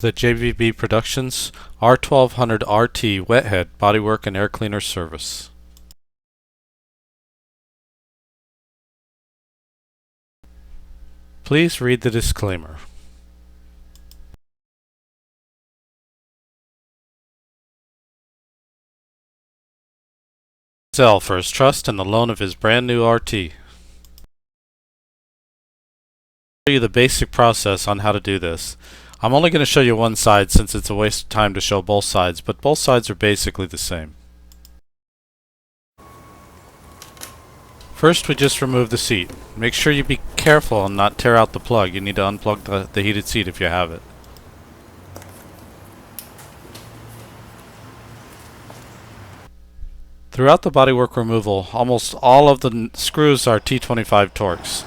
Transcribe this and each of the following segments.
The JVB Productions R1200RT Wethead Bodywork and Air Cleaner Service. Please read the disclaimer. Sell for his trust and the loan of his brand new RT. Show you the basic process on how to do this. I'm only going to show you one side since it's a waste of time to show both sides, but both sides are basically the same. First, we just remove the seat. Make sure you be careful and not tear out the plug. You need to unplug the heated seat if you have it. Throughout the bodywork removal, almost all of the screws are T25 Torx.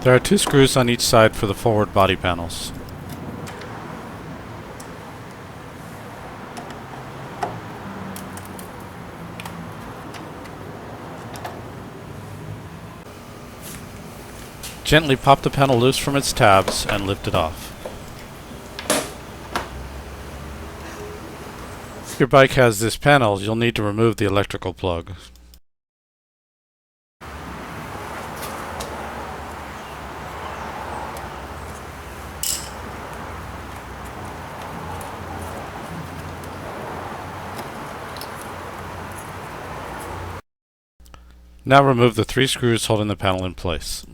There are 2 screws on each side for the forward body panels. Gently pop the panel loose from its tabs and lift it off. If your bike has this panel, you'll need to remove the electrical plug. Now remove the 3 screws holding the panel in place.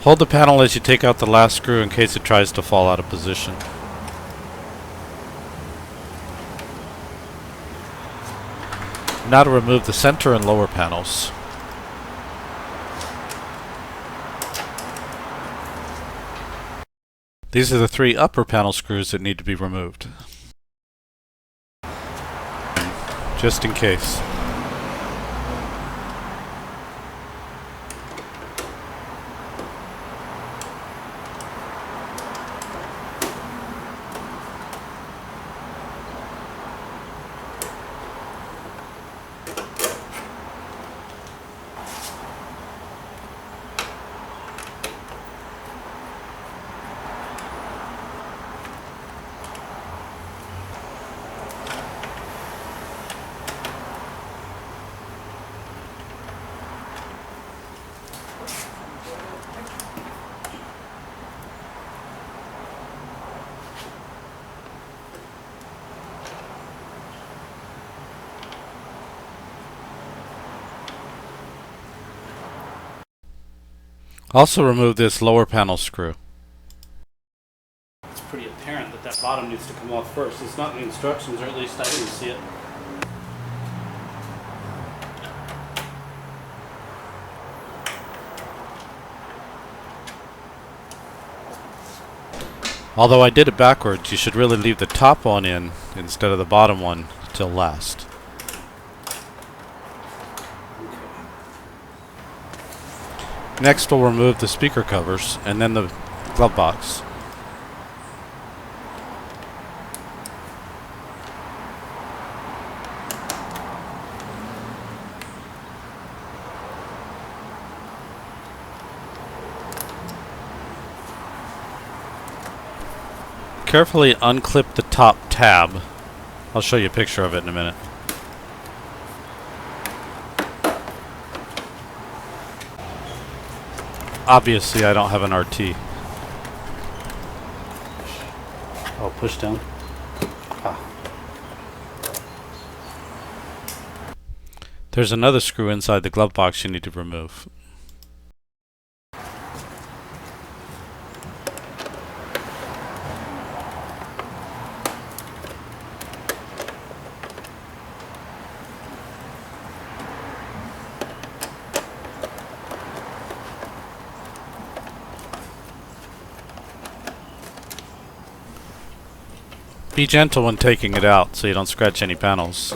Hold the panel as you take out the last screw in case it tries to fall out of position. Now to remove the center and lower panels. These are the 3 upper panel screws that need to be removed. Just in case. Also remove this lower panel screw. It's pretty apparent that that bottom needs to come off first. It's not in the instructions, or at least I didn't see it. Although I did it backwards, you should really leave the top one in instead of the bottom one till last. Next we'll remove the speaker covers and then the glove box. Carefully unclip the top tab. I'll show you a picture of it in a minute. Obviously, I don't have an RT. Oh, push down. Ah. There's another screw inside the glove box you need to remove. Be gentle when taking it out so you don't scratch any panels.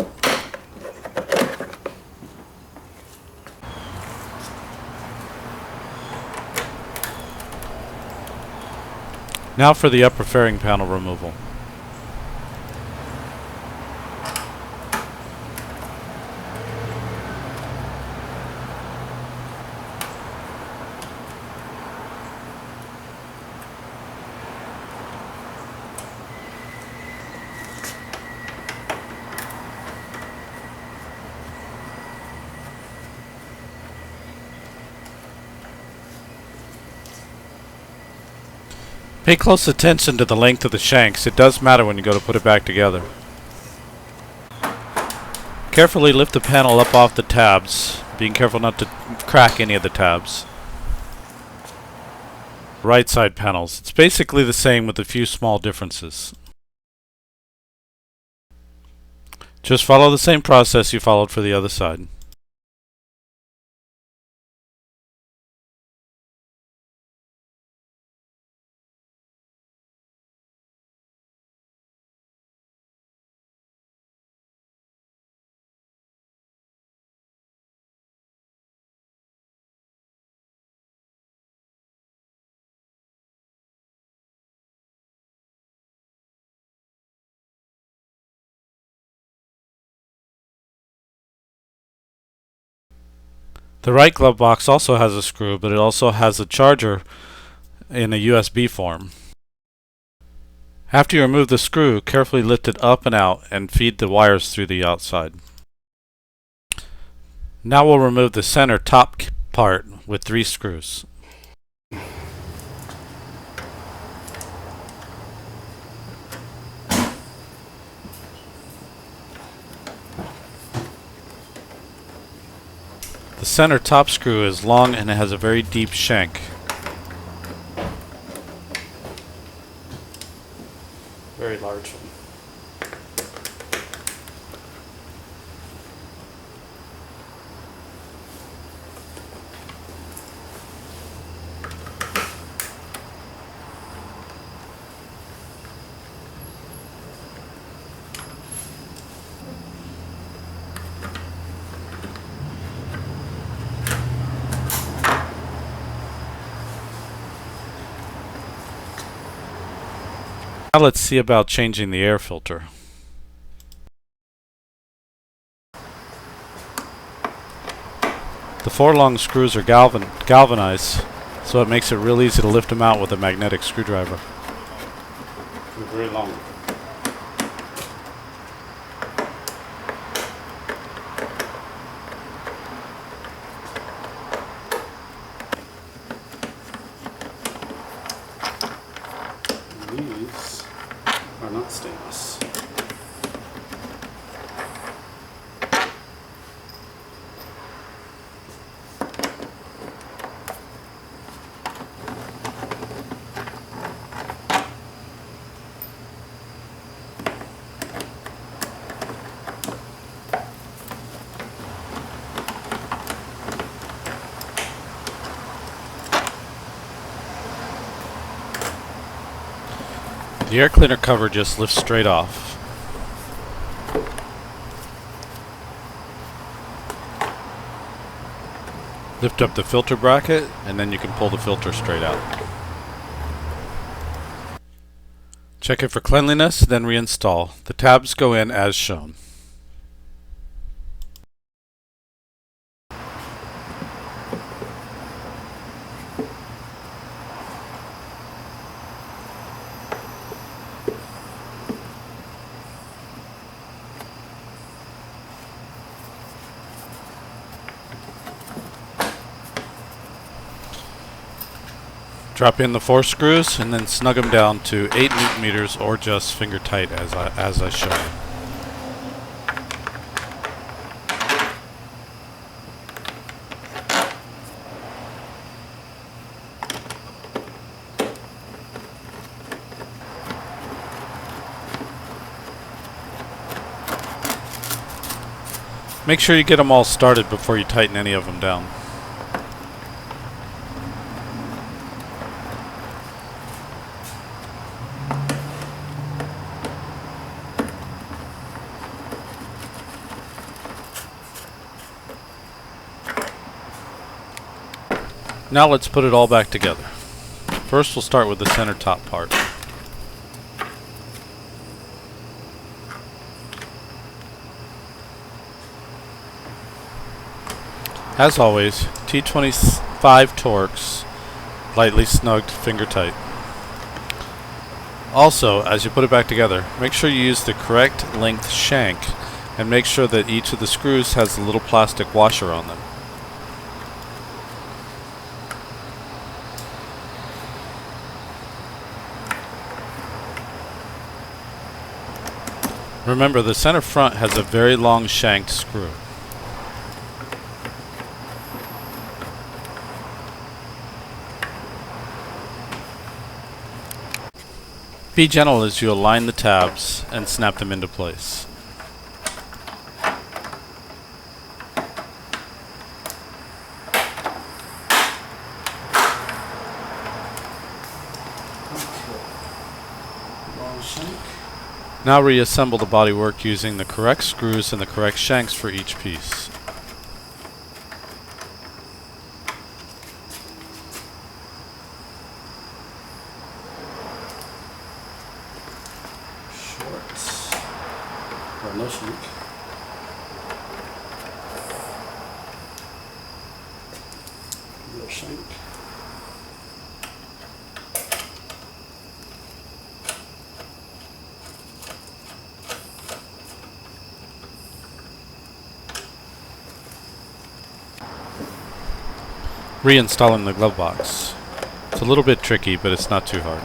Now for the upper fairing panel removal. Pay close attention to the length of the shanks. It does matter when you go to put it back together. Carefully lift the panel up off the tabs, being careful not to crack any of the tabs. Right side panels. It's basically the same with a few small differences. Just follow the same process you followed for the other side. The right glove box also has a screw, but it also has a charger in a USB form. After you remove the screw, carefully lift it up and out and feed the wires through the outside. Now we'll remove the center top part with 3 screws. The center top screw is long and it has a very deep shank. Very large one. Now let's see about changing the air filter. The 4 long screws are galvanized, so it makes it real easy to lift them out with a magnetic screwdriver. They're very long. These are not stainless. The air cleaner cover just lifts straight off. Lift up the filter bracket and then you can pull the filter straight out. Check it for cleanliness, then reinstall. The tabs go in as shown. Drop in the 4 screws and then snug them down to 8 Newton meters or just finger tight as I show you. Make sure you get them all started before you tighten any of them down. Now let's put it all back together. First we'll start with the center top part. As always, T25 Torx, lightly snugged, finger tight. Also, as you put it back together, make sure you use the correct length shank and make sure that each of the screws has a little plastic washer on them. Remember, the center front has a very long shanked screw. Be gentle as you align the tabs and snap them into place. Now reassemble the bodywork using the correct screws and the correct shanks for each piece. Shorts. Or no shank. No shank. Reinstalling the glove box. It's a little bit tricky, but it's not too hard.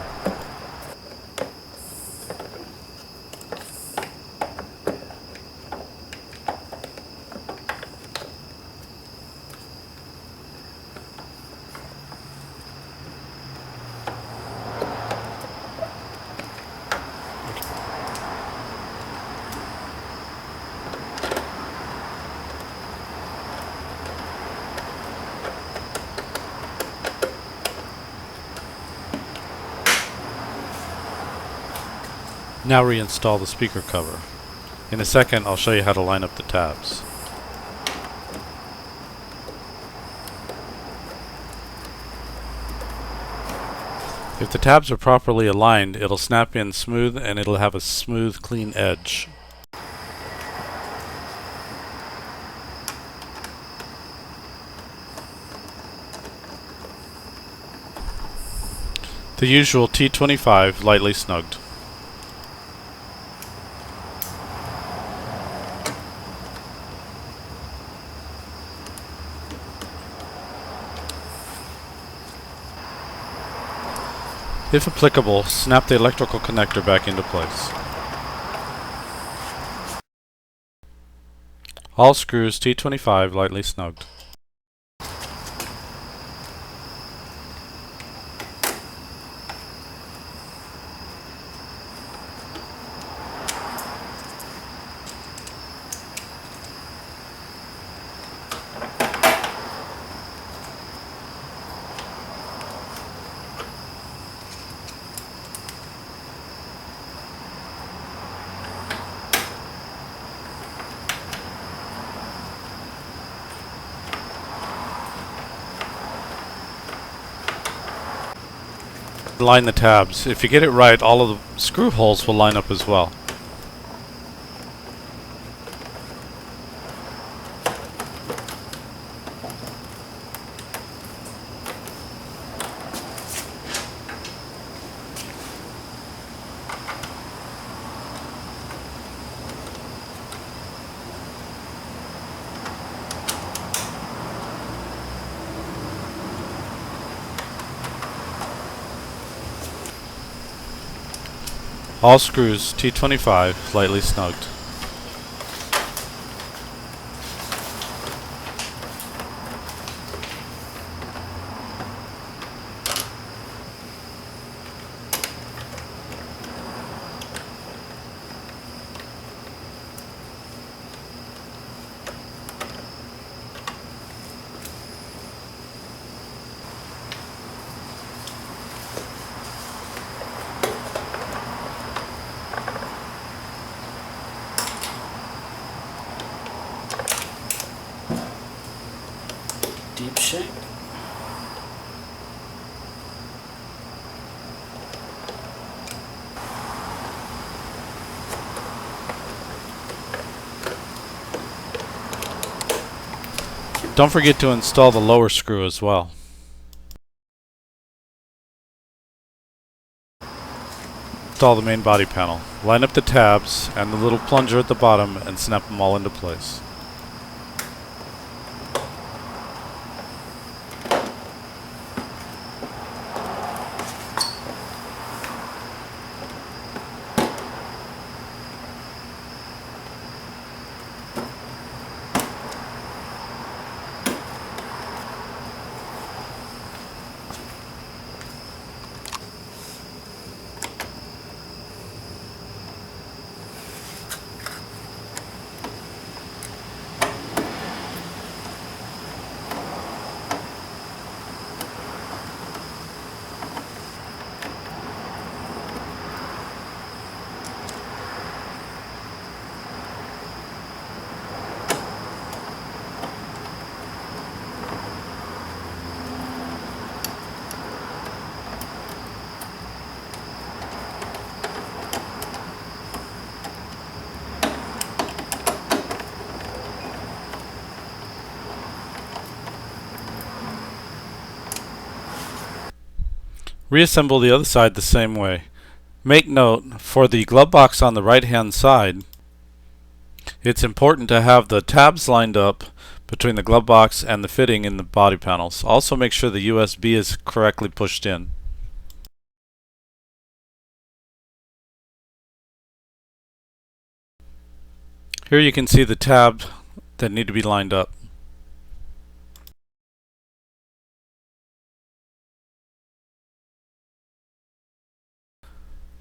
Now reinstall the speaker cover. In a second, I'll show you how to line up the tabs. If the tabs are properly aligned, it'll snap in smooth and it'll have a smooth, clean edge. The usual T25 lightly snugged. If applicable, snap the electrical connector back into place. All screws T25 lightly snugged. Line the tabs. If you get it right, all of the screw holes will line up as well. All screws T25 lightly snugged. Deep shank. Don't forget to install the lower screw as well. Install the main body panel. Line up the tabs and the little plunger at the bottom and snap them all into place. Reassemble the other side the same way. Make note, for the glove box on the right hand side, it's important to have the tabs lined up between the glove box and the fitting in the body panels. Also make sure the USB is correctly pushed in. Here you can see the tabs that need to be lined up.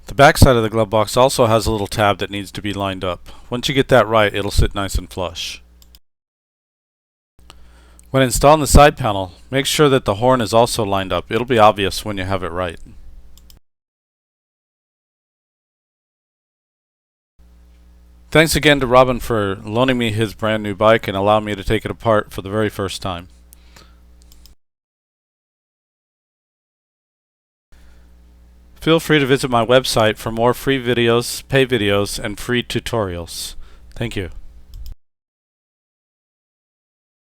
The back side of the glove box also has a little tab that needs to be lined up. Once you get that right, it'll sit nice and flush. When installing the side panel, make sure that the horn is also lined up. It'll be obvious when you have it right. Thanks again to Robin for loaning me his brand new bike and allowing me to take it apart for the very first time. Feel free to visit my website for more free videos, pay videos, and free tutorials. Thank you.